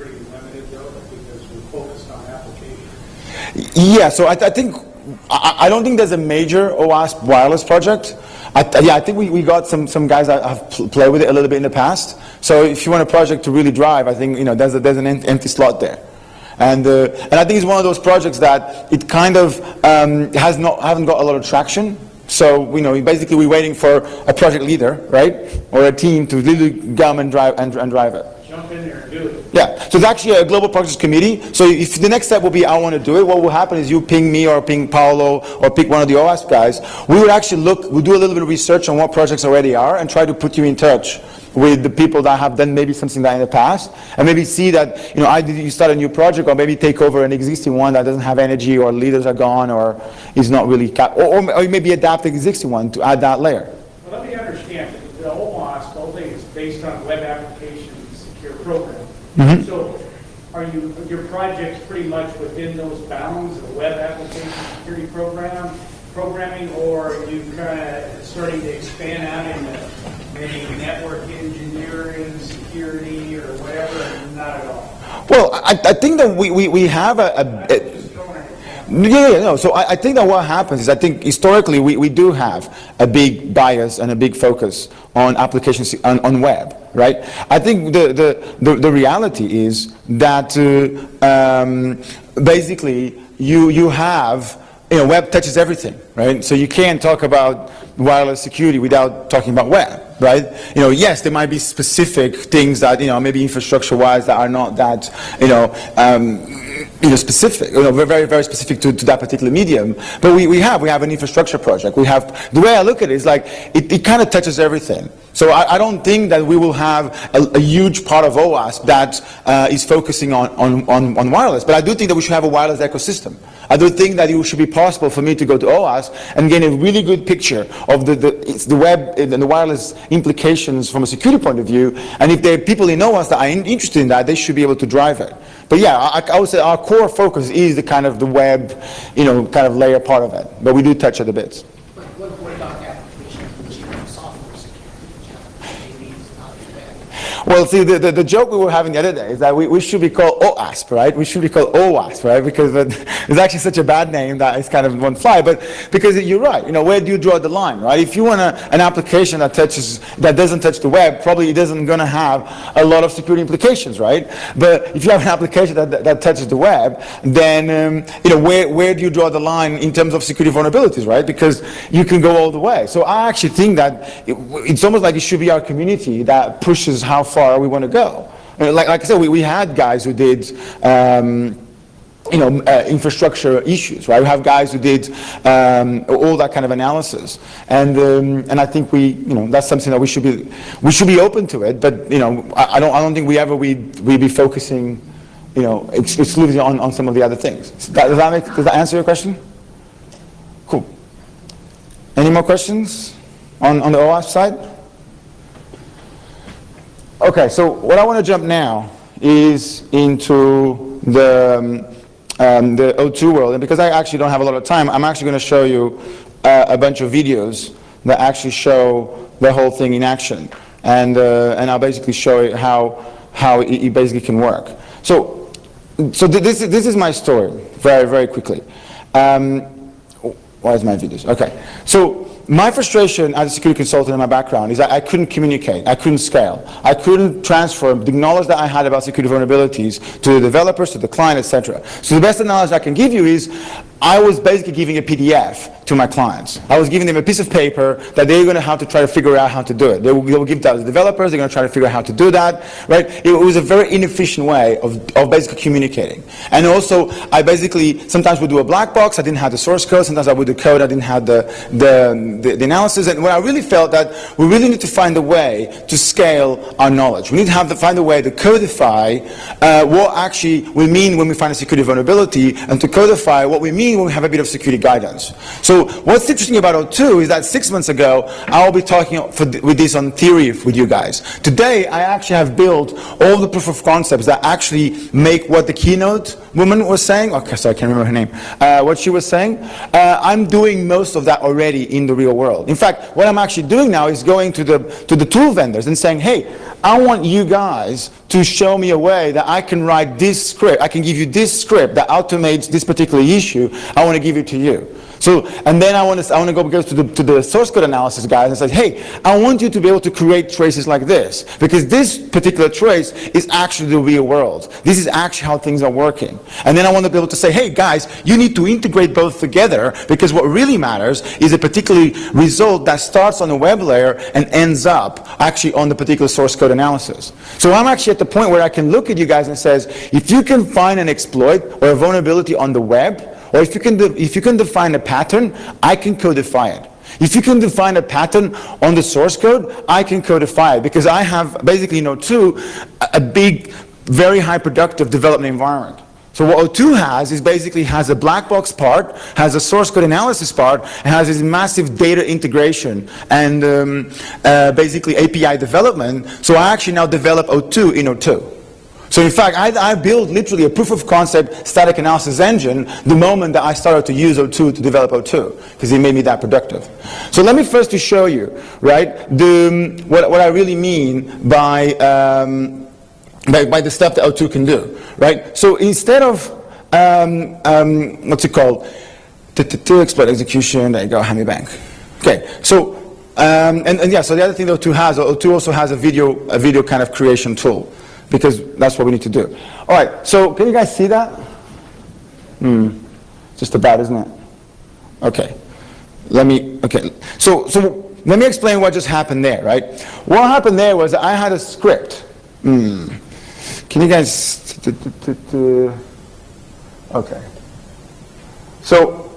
pretty limited though, because we're focused on applications. Yeah, so I think, I don't think there's a major OWASP wireless project. I think we got some guys that have played with it a little bit in the past. So if you want a project to really drive, I think there's an empty slot there, and I think it's one of those projects that it kind of haven't got a lot of traction. So basically we're waiting for a project leader, right, or a team to really come and drive it. Jump in there and do it. Yeah, so it's actually a global projects committee. So if the next step will be I want to do it, what will happen is you ping me or ping Paolo or pick one of the OWASP guys. We would actually we'll do a little bit of research on what projects already are and try to put you in touch with the people that have done maybe something like that in the past, and maybe see that either you start a new project or maybe take over an existing one that doesn't have energy or leaders are gone or is not really or maybe adapt the existing one to add that layer. Well, let me understand. The OWASP, all thing is based on web application secure program. Mm-hmm. So are your projects pretty much within those bounds of web application security programming, or are you kind of starting to expand out into maybe network engineering, security, or whatever? Not at all. Well, I think that we have So I think that what happens is, I think historically we do have a big bias and a big focus on applications on web, right? I think the reality is that basically you have web touches everything, right? So you can't talk about wireless security without talking about web, right? Yes, there might be specific things that maybe infrastructure-wise that are not that specific, very, very specific to that particular medium. But we have an infrastructure project. We have, the way I look at it is like it kind of touches everything. So I don't think that we will have a huge part of OWASP that is focusing on wireless. But I do think that we should have a wireless ecosystem. I do think that it should be possible for me to go to OWASP and gain a really good picture of the web and the wireless implications from a security point of view. And if there are people in OWASP that are interested in that, they should be able to drive it. But yeah, I would say our core focus is the kind of the web, kind of layer part of it. But we do touch it a bit. What about application software security? Maybe it's not bad. Well, see, the joke we were having the other day is that we should be called OWASP, right? We should be called OWASP, right? Because it's actually such a bad name that it's kind of won't fly. But because you're right, where do you draw the line, right? If you want an application that doesn't touch the web, probably it isn't going to have a lot of security implications, right? But if you have an application that touches the web, then where do you draw the line in terms of security vulnerabilities, right? Because you can go all the way. So I actually think that it's almost like it should be our community that pushes how far we want to go. Like I said, we had guys who did infrastructure issues, right? We have guys who did all that kind of analysis, and I think that's something that we should be open to it. But I don't think we'd be focusing exclusively on some of the other things. Does that answer your question? Cool. Any more questions on the OWASP side? Okay, so what I want to jump now is into the O2 world, and because I actually don't have a lot of time, I'm actually going to show you a bunch of videos that actually show the whole thing in action, and I'll basically show you how it basically can work. So this is my story, very, very quickly. Where's my videos? Okay, so my frustration as a security consultant in my background is that I couldn't communicate, I couldn't scale, I couldn't transfer the knowledge that I had about security vulnerabilities to the developers, to the client, etc. So the best analogy I can give you is I was basically giving a PDF to my clients. I was giving them a piece of paper that they're going to have to try to figure out how to do it. They will give that to the developers, they're going to try to figure out how to do that, right? It was a very inefficient way of basically communicating. And also, I basically sometimes would do a black box, I didn't have the source code, sometimes I would do code, I didn't have the analysis, and when I really felt that we really need to find a way to scale our knowledge. We need to find a way to codify what actually we mean when we find a security vulnerability, and to codify what we mean mean when we have a bit of security guidance? So what's interesting about O2 is that 6 months ago, I will be talking with this on theory with you guys. Today, I actually have built all the proof of concepts that actually make what the keynote woman was saying. Okay, so I can't remember her name. What she was saying. I'm doing most of that already in the real world. In fact, what I'm actually doing now is going to the tool vendors and saying, hey, I want you guys to show me a way that I can write this script. I can give you this script that automates this particular issue. I want to give it to you. So, and then I want to go to the source code analysis guys and say, hey, I want you to be able to create traces like this, because this particular trace is actually the real world. This is actually how things are working. And then I want to be able to say, hey guys, you need to integrate both together, because what really matters is a particular result that starts on the web layer and ends up actually on the particular source code analysis. So I'm actually at the point where I can look at you guys and says, if you can find an exploit or a vulnerability on the web, or if you can define a pattern, I can codify it. If you can define a pattern on the source code, I can codify it, because I have basically in O2 a big, very high productive development environment. So what O2 has is basically has a black box part, has a source code analysis part, and has this massive data integration and basically API development. So I actually now develop O2 in O2. So in fact, I built literally a proof of concept static analysis engine the moment that I started to use O2 to develop O2, because it made me that productive. So let me first to show you, right, what I really mean by the stuff that O2 can do, right? So instead of, what's it called? Exploit execution, there you go, Hammy Bank. Okay, so, and yeah, so the other thing that O2 also has a video kind of creation tool, because that's what we need to do. All right, so can you guys see that? Just about, isn't it? Okay, so let me explain what just happened there, right? What happened there was I had a script. Can you guys, okay. So,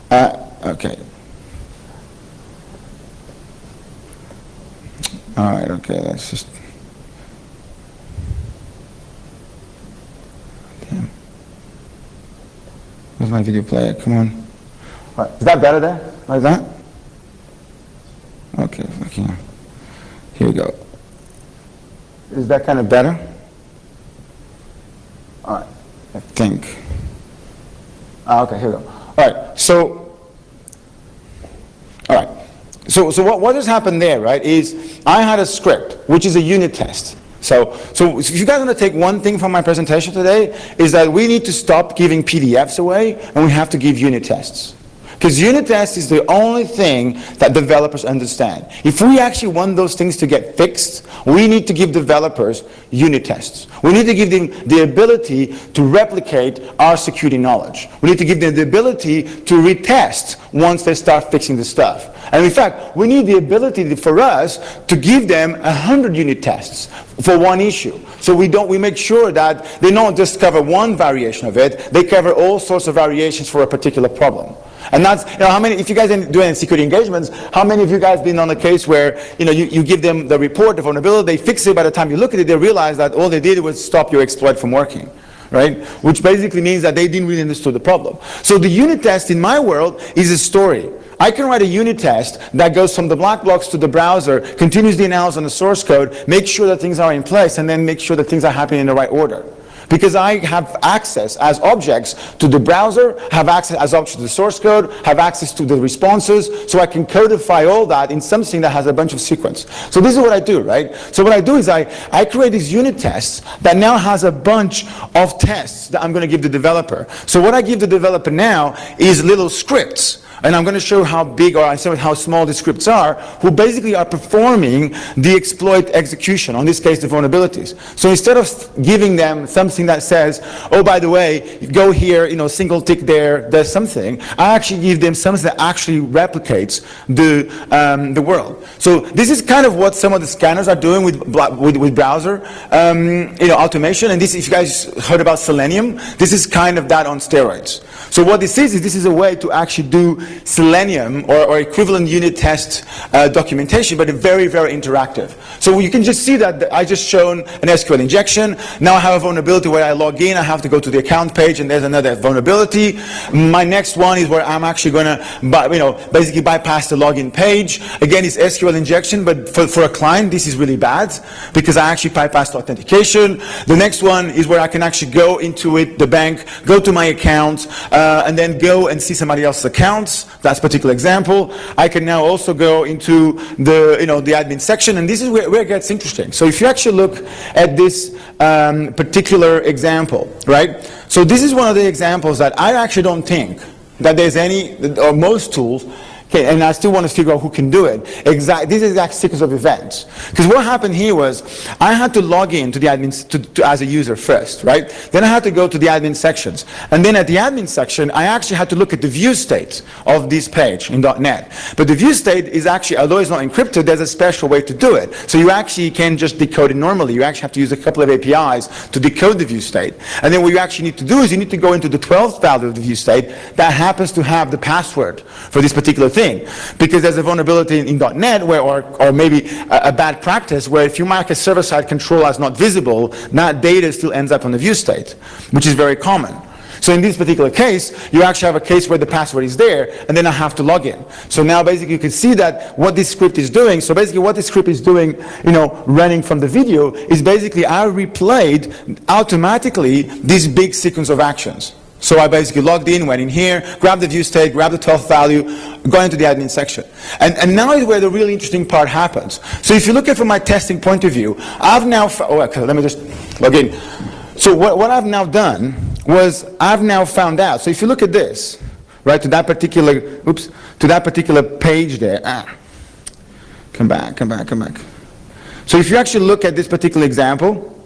okay. All right, okay, let's just, damn. Where's my video player? Come on. All right, is that better there? Like that? Okay, here we go. Is that kind of better? All right, I think. Okay, here we go. All right, so, all right. So what has happened there, right, is I had a script, which is a unit test. So if you guys want to take one thing from my presentation today, is that we need to stop giving PDFs away, and we have to give unit tests. Because unit test is the only thing that developers understand. If we actually want those things to get fixed, we need to give developers unit tests. We need to give them the ability to replicate our security knowledge. We need to give them the ability to retest once they start fixing the stuff. And in fact, we need the ability for us to give them 100 unit tests for one issue. So we make sure that they don't just cover one variation of it, they cover all sorts of variations for a particular problem. And that's, how many, if you guys are doing security engagements, how many of you guys been on a case where, you give them the report, the vulnerability, they fix it, by the time you look at it, they realize that all they did was stop your exploit from working, right? Which basically means that they didn't really understand the problem. So the unit test in my world is a story. I can write a unit test that goes from the black box to the browser, continues the analysis on the source code, make sure that things are in place, and then make sure that things are happening in the right order. Because I have access as objects to the browser, have access as objects to the source code, have access to the responses, so I can codify all that in something that has a bunch of sequence. So this is what I do, right? So what I do is I create these unit tests that now has a bunch of tests that I'm going to give the developer. So what I give the developer now is little scripts. And I'm going to show how big or how small the scripts are, who basically are performing the exploit execution, in this case the vulnerabilities. So instead of giving them something that says, oh, by the way, go here, single tick there, there's something, I actually give them something that actually replicates the world. So this is kind of what some of the scanners are doing with browser automation. And this, if you guys heard about Selenium, this is kind of that on steroids. So what this is a way to actually do Selenium or equivalent unit test documentation, but very, very interactive. So you can just see that I just shown an SQL injection. Now I have a vulnerability where I log in, I have to go to the account page, and there's another vulnerability. My next one is where I'm actually going to, basically bypass the login page. Again, it's SQL injection, but for a client, this is really bad because I actually bypassed authentication. The next one is where I can actually go into it, the bank, go to my account, and then go and see somebody else's accounts. That's a particular example. I can now also go into the, the admin section, and this is where it gets interesting. So if you actually look at this particular example, right? So this is one of the examples that I actually don't think that there's any, or most tools, okay, and I still want to figure out who can do it. This exact sequence of events. Because what happened here was, I had to log in to the admin as a user first, right? Then I had to go to the admin sections. And then at the admin section, I actually had to look at the view state of this page in .NET. But the view state is actually, although it's not encrypted, there's a special way to do it. So you actually can't just decode it normally. You actually have to use a couple of APIs to decode the view state. And then what you actually need to do is you need to go into the 12th value of the view state that happens to have the password for this particular thing. Because there's a vulnerability in .NET where, or maybe a bad practice where if you mark a server-side control as not visible, that data still ends up on the view state, which is very common. So in this particular case, you actually have a case where the password is there, and then I have to log in. So now basically you can see that what this script is doing, so basically what this script is doing, running from the video, is basically I replayed automatically this big sequence of actions. So I basically logged in, went in here, grabbed the view state, grabbed the 12th value, got into the admin section. And now is where the really interesting part happens. So if you look at it from my testing point of view, I've now, let me just log in. So what I've now done was I've now found out. So if you look at this, right, to that particular page there, come back. So if you actually look at this particular example,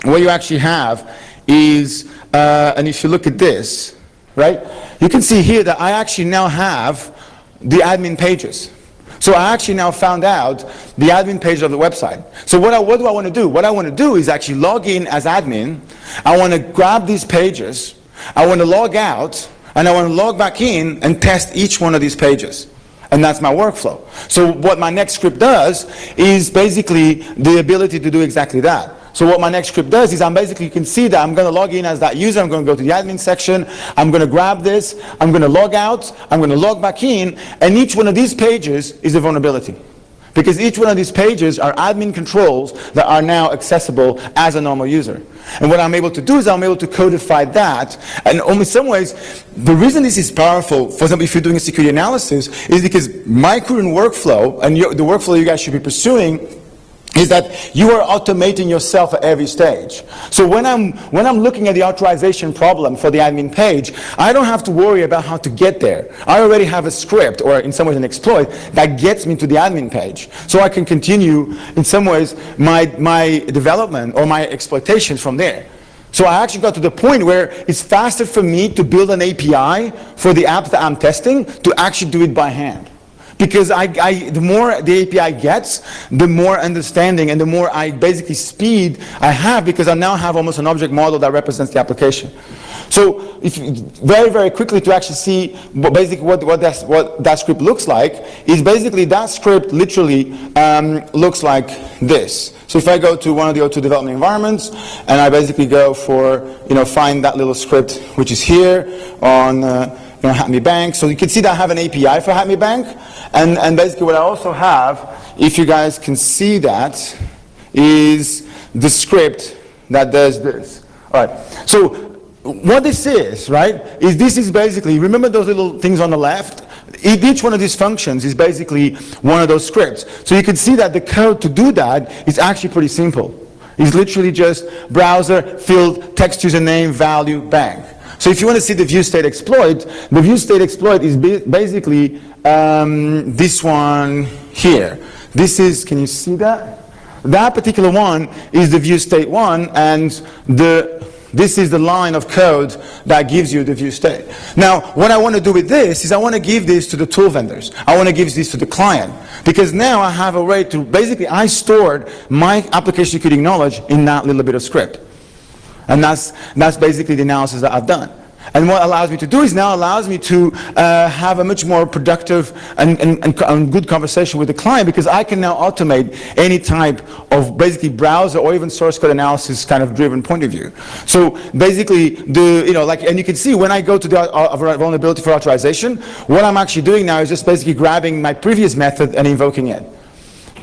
what you actually have is, and if you look at this, right, you can see here that I actually now have the admin pages. So I actually now found out the admin page of the website. So what do I want to do? What I want to do is actually log in as admin. I want to grab these pages. I want to log out, and I want to log back in and test each one of these pages. And that's my workflow. So what my next script does is basically the ability to do exactly that. So what my next script does is you can see that I'm going to log in as that user, I'm going to go to the admin section, I'm going to grab this, I'm going to log out, I'm going to log back in, and each one of these pages is a vulnerability. Because each one of these pages are admin controls that are now accessible as a normal user. And what I'm able to do is I'm able to codify that. And in some ways, the reason this is powerful, for example, if you're doing a security analysis, is because my current workflow, and the workflow you guys should be pursuing, is that you are automating yourself at every stage. So when I'm looking at the authorization problem for the admin page, I don't have to worry about how to get there. I already have a script, or in some ways an exploit, that gets me to the admin page. So I can continue, in some ways, my development or my exploitation from there. So I actually got to the point where it's faster for me to build an API for the app that I'm testing to actually do it by hand. Because the more the API gets, the more understanding and the more basically speed I have, because I now have almost an object model that represents the application. So if very, very quickly to actually see what that script looks like, is basically that script literally looks like this. So if I go to one of the O2 development environments, and I basically go for, find that little script, which is here on HackMe Bank. So you can see that I have an API for HackMe Bank. And basically what I also have, if you guys can see that, is the script that does this. All right. So what this is, right, is this is basically, remember those little things on the left? Each one of these functions is basically one of those scripts. So you can see that the code to do that is actually pretty simple. It's literally just browser, field, text username, value, bank. So if you want to see the view state exploit, the view state exploit is basically this one here. This is, can you see that? That particular one is the view state one, and this is the line of code that gives you the view state. Now, what I want to do with this is I want to give this to the tool vendors. I want to give this to the client. Because now I have a way to, basically I stored my application security knowledge in that little bit of script. And that's basically the analysis that I've done. And what allows me to do is now allows me to have a much more productive and good conversation with the client, because I can now automate any type of basically browser or even source code analysis kind of driven point of view. So basically, and you can see when I go to the vulnerability for authorization, what I'm actually doing now is just basically grabbing my previous method and invoking it.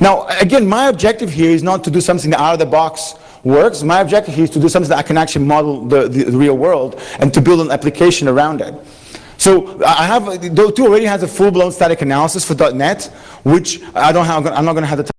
Now, again, my objective here is not to do something out of the box works. My objective here is to do something that I can actually model the real world and to build an application around it. So I have, Doe2 already has a full-blown static analysis for .NET, which I'm not going to have the time